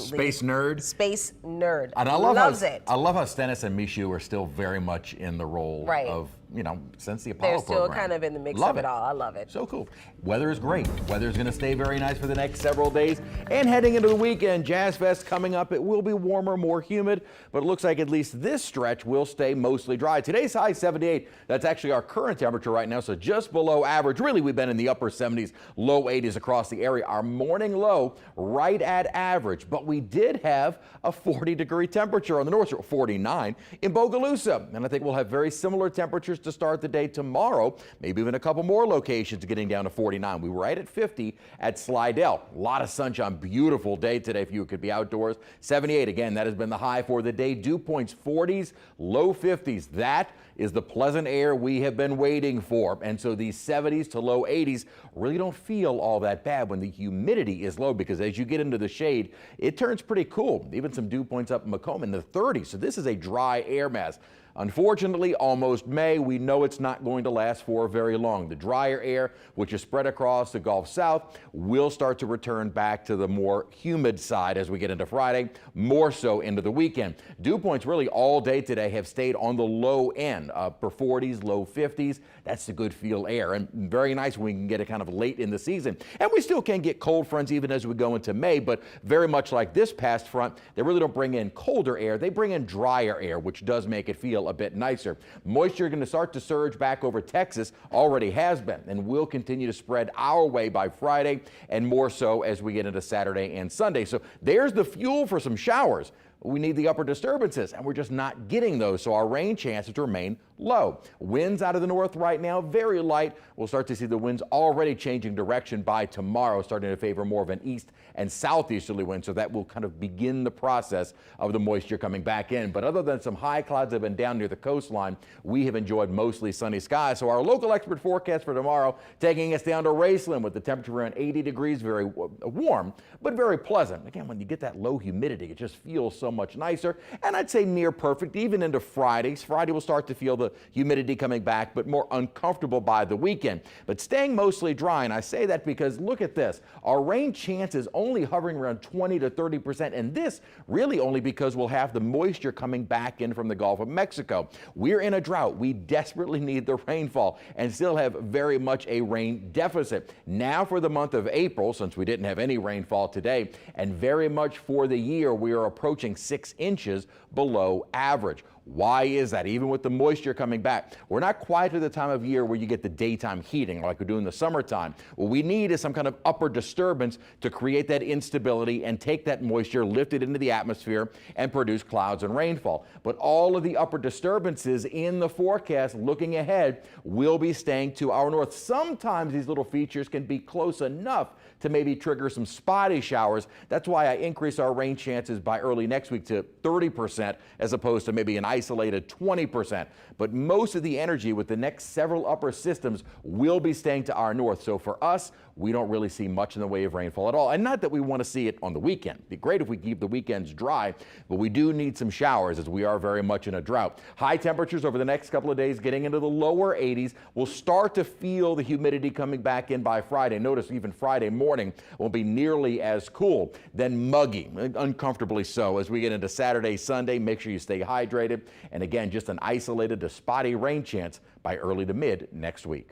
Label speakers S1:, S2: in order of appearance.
S1: Space nerd.
S2: Space nerd.
S1: And
S2: Loves it.
S1: I love how Stennis and Mishu are still very much in the role of, since the Apollo
S2: They're still
S1: program.
S2: kind of in the mix
S1: Love
S2: of it all. I love it.
S1: So cool. Weather is great. Weather's going to stay very nice for the next several days. And heading into the weekend, Jazz Fest coming up. It will be warmer, more humid, but it looks like at least this stretch will stay mostly dry. Today's high 78. That's actually our current temperature right now, so just below average. Really, we've been in the upper 70s, low 80s across the area. Our morning low right at average, but we did have a 40-degree temperature on the north shore, 49 in Bogalusa. And I think we'll have very similar temperatures to start the day tomorrow, maybe even a couple more locations getting down to 49. We were right at 50 at Slidell. A lot of sunshine, beautiful day today if you could be outdoors. 78, again, that has been the high for the day. Dew points 40s, low 50s. That is the pleasant air we have been waiting for. And so these 70s to low 80s really don't feel all that bad when the humidity is low, because as you get into the shade, it turns pretty cool. Even some dew points up in Macomb in the 30s. So this is a dry air mass. Unfortunately, almost May, we know it's not going to last for very long. The drier air, which is spread across the Gulf South, will start to return back to the more humid side as we get into Friday, more so into the weekend. Dew points really all day today have stayed on the low end, upper 40s, low 50s. That's the good feel air, and very nice when we can get it kind of late in the season. And we still can get cold fronts even as we go into May, but very much like this past front, they really don't bring in colder air. They bring in drier air, which does make it feel a bit nicer. Moisture going to start to surge back over Texas, already has been, and will continue to spread our way by Friday, and more so as we get into Saturday and Sunday. So there's the fuel for some showers. We need the upper disturbances, and we're just not getting those, so our rain chances remain low. Winds out of the north right now, very light. We'll start to see the winds already changing direction by tomorrow, starting to favor more of an east and southeasterly wind, so that will kind of begin the process of the moisture coming back in. But other than some high clouds that have been down near the coastline, we have enjoyed mostly sunny skies. So our local expert forecast for tomorrow taking us down to Raceland with the temperature around 80 degrees, very warm, but very pleasant. Again, when you get that low humidity, it just feels so much nicer, and I'd say near perfect even into Fridays. Friday will start to feel the humidity coming back, but more uncomfortable by the weekend. But staying mostly dry, and I say that because look at this. Our rain chances only hovering around 20 to 30%, and this really only because we'll have the moisture coming back in from the Gulf of Mexico. We're in a drought. We desperately need the rainfall and still have very much a rain deficit. Now for the month of April, since we didn't have any rainfall today, and very much for the year, we are approaching 6 inches below average. Why is that? Even with the moisture coming back, we're not quite at the time of year where you get the daytime heating like we do in the summertime. What we need is some kind of upper disturbance to create that instability and take that moisture, lift it into the atmosphere, and produce clouds and rainfall. But all of the upper disturbances in the forecast looking ahead will be staying to our north. Sometimes these little features can be close enough to maybe trigger some spotty showers. That's why I increase our rain chances by early next week to 30% as opposed to maybe an isolated 20%. But most of the energy with the next several upper systems will be staying to our north. So for us, we don't really see much in the way of rainfall at all. And not that we want to see it on the weekend. It'd be great if we keep the weekends dry, but we do need some showers as we are very much in a drought. High temperatures over the next couple of days getting into the lower 80s. We'll start to feel the humidity coming back in by Friday. Notice even Friday morning won't be nearly as cool. Then muggy, uncomfortably so. As we get into Saturday, Sunday, make sure you stay hydrated. And again, just an isolated to spotty rain chance by early to mid next week.